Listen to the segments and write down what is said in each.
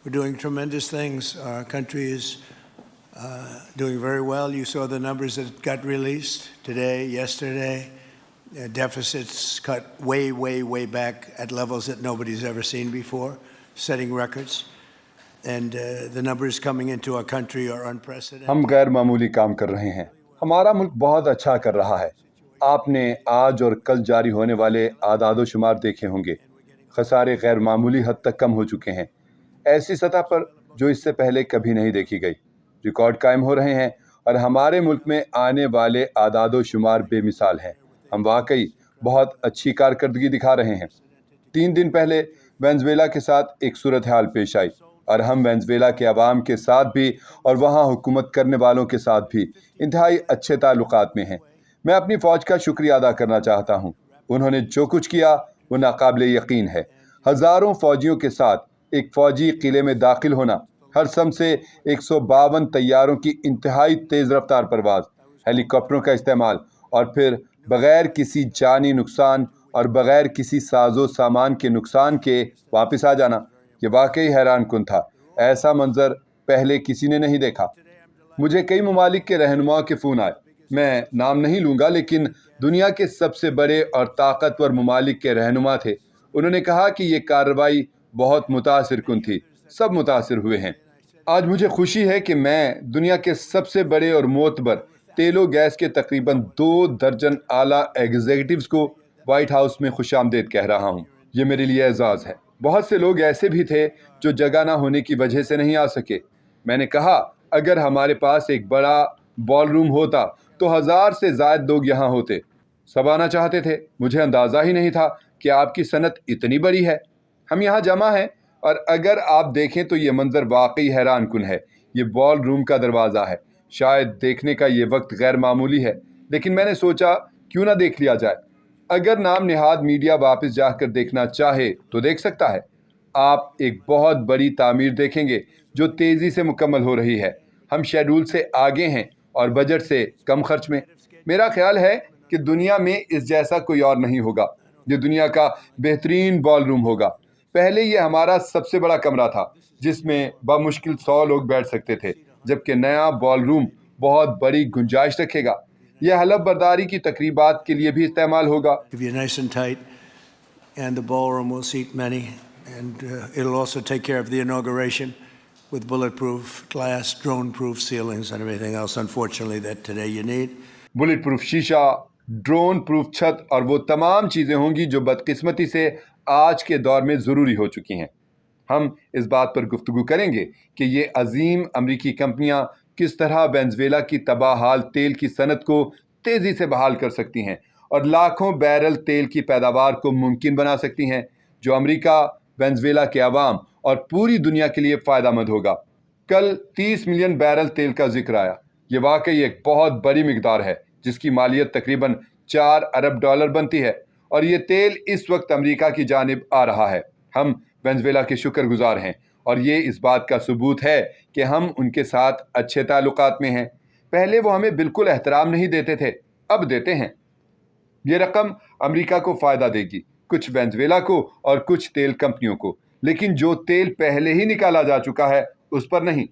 We're doing tremendous things. Our country is doing very well. You saw the numbers that got released today, yesterday. Deficits cut way back at levels that nobody's ever seen before, setting records. And the numbers coming into our country are unprecedented. ہم غیر معمولی کام کر رہے ہیں. ہمارا ملک بہت اچھا کر رہا ہے. آپ نے آج اور کل جاری ہونے والے اعداد و شمار دیکھے ہوں گے. خسارے غیر معمولی حد تک کم ہو چکے ہیں، ایسی سطح پر جو اس سے پہلے کبھی نہیں دیکھی گئی. ریکارڈ قائم ہو رہے ہیں اور ہمارے ملک میں آنے والے اعداد و شمار بے مثال ہیں. ہم واقعی بہت اچھی کارکردگی دکھا رہے ہیں. 3 دن پہلے وینزویلا کے ساتھ ایک صورتحال پیش آئی اور ہم وینزویلا کے عوام کے ساتھ بھی اور وہاں حکومت کرنے والوں کے ساتھ بھی انتہائی اچھے تعلقات میں ہیں. میں اپنی فوج کا شکریہ ادا کرنا چاہتا ہوں. انہوں نے جو کچھ کیا وہ ناقابل یقین ہے. ہزاروں فوجیوں کے ساتھ ایک فوجی قلعے میں داخل ہونا، ہر سمت سے 152 طیاروں کی انتہائی تیز رفتار پرواز، ہیلی کاپٹروں کا استعمال اور پھر بغیر کسی جانی نقصان اور بغیر کسی ساز و سامان کے نقصان کے واپس آ جانا، یہ واقعی حیران کن تھا. ایسا منظر پہلے کسی نے نہیں دیکھا. مجھے کئی ممالک کے رہنماؤں کے فون آئے. میں نام نہیں لوں گا لیکن دنیا کے سب سے بڑے اور طاقتور ممالک کے رہنما تھے. انہوں نے کہا کہ یہ کارروائی بہت متاثر کن تھی. سب متاثر ہوئے ہیں. آج مجھے خوشی ہے کہ میں دنیا کے سب سے بڑے اور معتبر تیل و گیس کے تقریباً 2 درجن اعلیٰ ایگزیکٹوز کو وائٹ ہاؤس میں خوش آمدید کہہ رہا ہوں. یہ میرے لیے اعزاز ہے. بہت سے لوگ ایسے بھی تھے جو جگہ نہ ہونے کی وجہ سے نہیں آ سکے. میں نے کہا اگر ہمارے پاس ایک بڑا بال روم ہوتا تو 1000 سے زائد لوگ یہاں ہوتے. سب آنا چاہتے تھے. مجھے اندازہ ہی نہیں تھا کہ آپ کی صنعت اتنی بڑی ہے. ہم یہاں جمع ہیں اور اگر آپ دیکھیں تو یہ منظر واقعی حیران کن ہے. یہ بال روم کا دروازہ ہے. شاید دیکھنے کا یہ وقت غیر معمولی ہے لیکن میں نے سوچا کیوں نہ دیکھ لیا جائے. اگر نام نہاد میڈیا واپس جا کر دیکھنا چاہے تو دیکھ سکتا ہے. آپ ایک بہت بڑی تعمیر دیکھیں گے جو تیزی سے مکمل ہو رہی ہے. ہم شیڈول سے آگے ہیں اور بجٹ سے کم خرچ میں. میرا خیال ہے کہ دنیا میں اس جیسا کوئی اور نہیں ہوگا. یہ دنیا کا بہترین بال روم ہوگا. پہلے یہ ہمارا سب سے بڑا کمرہ تھا جس میں بمشکل 100 لوگ بیٹھ سکتے تھے، جبکہ نیا بال روم بہت بڑی گنجائش رکھے گا. یہ حلف برداری کی تقریبات کے لیے بھی استعمال ہوگا. If you're nice and tight, and the ballroom will seat many, and it'll also take care of the inauguration with bulletproof glass, drone-proof ceilings, and everything else, unfortunately, that today you need. Bullet proof شیشہ، drone proof چھت اور وہ تمام چیزیں ہوں گی جو بدقسمتی سے آج کے دور میں ضروری ہو چکی ہیں. ہم اس بات پر گفتگو کریں گے کہ یہ عظیم امریکی کمپنیاں کس طرح وینزویلا کی تباہ حال تیل کی صنعت کو تیزی سے بحال کر سکتی ہیں اور لاکھوں بیرل تیل کی پیداوار کو ممکن بنا سکتی ہیں جو امریکہ، وینزویلا کے عوام اور پوری دنیا کے لیے فائدہ مند ہوگا. کل 30 ملین بیرل تیل کا ذکر آیا. یہ واقعی ایک بہت بڑی مقدار ہے جس کی مالیت تقریباً $4 ارب بنتی ہے اور یہ تیل اس وقت امریکہ کی جانب آ رہا ہے. ہم وینزویلا کے شکر گزار ہیں اور یہ اس بات کا ثبوت ہے کہ ہم ان کے ساتھ اچھے تعلقات میں ہیں. پہلے وہ ہمیں بالکل احترام نہیں دیتے تھے، اب دیتے ہیں. یہ رقم امریکہ کو فائدہ دے گی، کچھ وینزویلا کو اور کچھ تیل کمپنیوں کو، لیکن جو تیل پہلے ہی نکالا جا چکا ہے اس پر نہیں.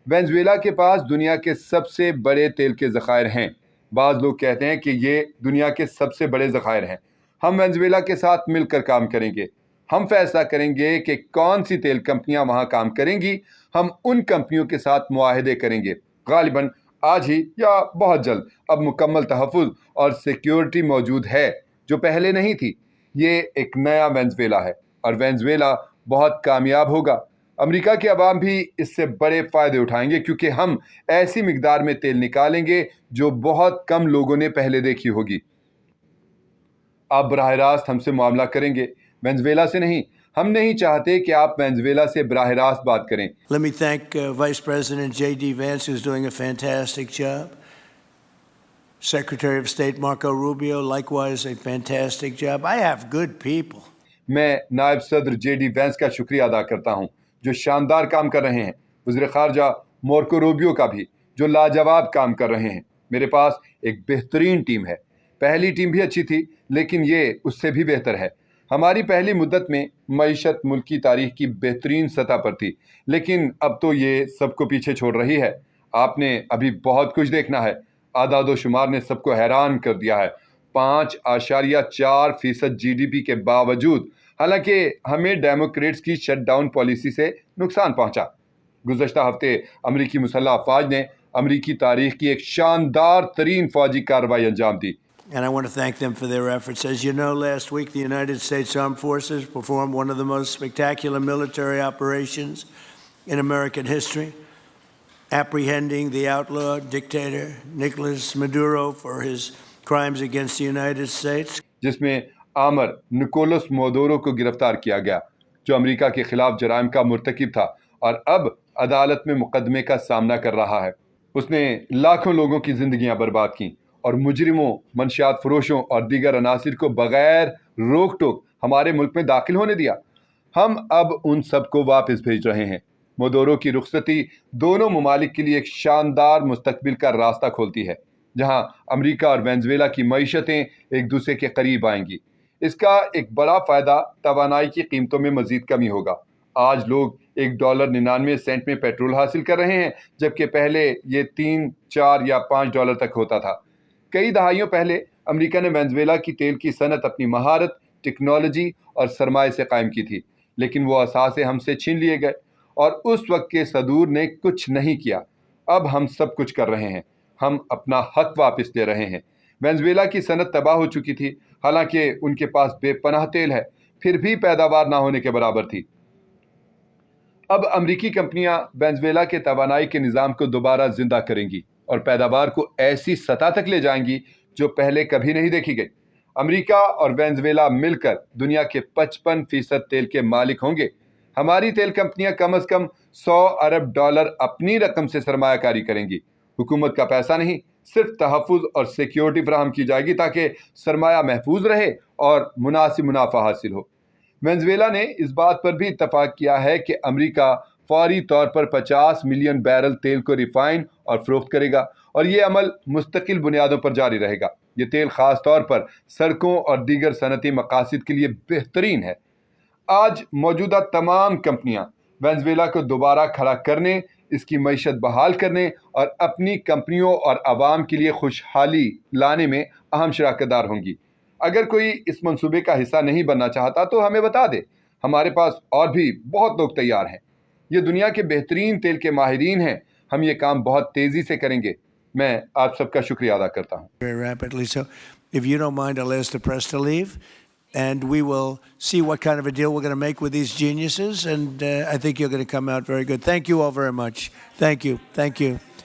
وینزویلا کے پاس دنیا کے سب سے بڑے تیل کے ذخائر ہیں. بعض لوگ کہتے ہیں کہ یہ دنیا کے سب سے بڑے ذخائر ہیں. ہم وینزویلا کے ساتھ مل کر کام کریں گے. ہم فیصلہ کریں گے کہ کون سی تیل کمپنیاں وہاں کام کریں گی. ہم ان کمپنیوں کے ساتھ معاہدے کریں گے. غالباً آج ہی یا بہت جلد. اب مکمل تحفظ اور سیکیورٹی موجود ہے جو پہلے نہیں تھی. یہ ایک نیا وینزویلا ہے اور وینزویلا بہت کامیاب ہوگا. امریکہ کے عوام بھی اس سے بڑے فائدے اٹھائیں گے کیونکہ ہم ایسی مقدار میں تیل نکالیں گے جو بہت کم لوگوں نے پہلے دیکھی ہوگی. آپ براہ راست ہم سے معاملہ کریں گے، وینزویلا سے نہیں. ہم نہیں چاہتے کہ آپ وینزویلا سے براہ راست بات کریں. Let me thank Vice President J.D. Vance, who's doing a fantastic job. Secretary of State Marco Rubio, likewise a fantastic job. I have good people. میں نائب صدر جے ڈی وینس کا شکریہ ادا کرتا ہوں جو شاندار کام کر رہے ہیں. وزیر خارجہ مارکو روبیو کا بھی جو لاجواب کام کر رہے ہیں. میرے پاس ایک بہترین ٹیم ہے. پہلی ٹیم بھی اچھی تھی لیکن یہ اس سے بھی بہتر ہے. ہماری پہلی مدت میں معیشت ملک کی تاریخ کی بہترین سطح پر تھی، لیکن اب تو یہ سب کو پیچھے چھوڑ رہی ہے۔ آپ نے ابھی بہت کچھ دیکھنا ہے۔ اعداد و شمار نے سب کو حیران کر دیا ہے۔ 5.4% GDP کے باوجود، حالانکہ ہمیں ڈیموکریٹس کی شٹ ڈاؤن پالیسی سے نقصان پہنچا۔ گزشتہ ہفتے امریکی مسلح افواج نے امریکی تاریخ کی ایک شاندار ترین فوجی کارروائی انجام دی۔ And I want to thank them for their efforts. As you know, last week the United States Armed Forces performed one of the most spectacular military operations in American history, apprehending the outlaw dictator Nicolas Maduro for his crimes against the United States. جس میں آمر Nicolas مودورو کو گرفتار کیا گیا، جو امریکہ کے خلاف جرائم کا مرتکب تھا اور اب عدالت میں مقدمے کا سامنا کر رہا ہے۔ اس نے لاکھوں لوگوں کی زندگیاں برباد کیں اور مجرموں، منشیات فروشوں اور دیگر عناصر کو بغیر روک ٹوک ہمارے ملک میں داخل ہونے دیا۔ ہم اب ان سب کو واپس بھیج رہے ہیں۔ مودورو کی رخصتی دونوں ممالک کے لیے ایک شاندار مستقبل کا راستہ کھولتی ہے، جہاں امریکہ اور وینزویلا کی معیشتیں ایک دوسرے کے قریب آئیں گی۔ اس کا ایک بڑا فائدہ توانائی کی قیمتوں میں مزید کمی ہوگا۔ آج لوگ $1.99 میں پیٹرول حاصل کر رہے ہیں، جبکہ پہلے یہ $3، $4 یا $5 تک ہوتا تھا۔ کئی دہائیوں پہلے امریکہ نے وینزویلا کی تیل کی صنعت اپنی مہارت، ٹیکنالوجی اور سرمایہ سے قائم کی تھی، لیکن وہ اثاثے ہم سے چھین لیے گئے اور اس وقت کے صدور نے کچھ نہیں کیا۔ اب ہم سب کچھ کر رہے ہیں۔ ہم اپنا حق واپس لے رہے ہیں۔ وینزویلا کی صنعت تباہ ہو چکی تھی، حالانکہ ان کے پاس بے پناہ تیل ہے، پھر بھی پیداوار نہ ہونے کے برابر تھی۔ اب امریکی کمپنیاں وینزویلا کے توانائی کے نظام کو دوبارہ زندہ کریں گی اور پیداوار کو ایسی سطح تک لے جائیں گی جو پہلے کبھی نہیں دیکھی گئی۔ امریکہ اور وینزویلا مل کر دنیا کے 55% تیل کے مالک ہوں گے۔ ہماری تیل کمپنیاں کم از کم $100 ارب اپنی رقم سے سرمایہ کاری کریں گی۔ حکومت کا پیسہ نہیں، صرف تحفظ اور سیکیورٹی فراہم کی جائے گی تاکہ سرمایہ محفوظ رہے اور مناسب منافع حاصل ہو۔ وینزویلا نے اس بات پر بھی اتفاق کیا ہے کہ امریکہ فوری طور پر 50 ملین بیرل تیل کو ریفائن اور فروخت کرے گا، اور یہ عمل مستقل بنیادوں پر جاری رہے گا۔ یہ تیل خاص طور پر سڑکوں اور دیگر صنعتی مقاصد کے لیے بہترین ہے۔ آج موجودہ تمام کمپنیاں وینزویلا کو دوبارہ کھڑا کرنے، اس کی معیشت بحال کرنے اور اپنی کمپنیوں اور عوام کے لیے خوشحالی لانے میں اہم شراکت دار ہوں گی۔ اگر کوئی اس منصوبے کا حصہ نہیں بننا چاہتا تو ہمیں بتا دے، ہمارے پاس اور بھی بہت لوگ تیار ہیں۔ یہ دنیا کے بہترین تیل کے ماہرین ہیں، ہم یہ کام بہت تیزی سے کریں گے۔ میں آپ سب کا شکریہ ادا کرتا ہوں۔ Very rapidly. So if you don't mind, I'll ask the press to leave, and we will see what kind of a deal we're going to make with these geniuses, and I think you're going to come out very good. Thank you all very much. Thank you. Thank you.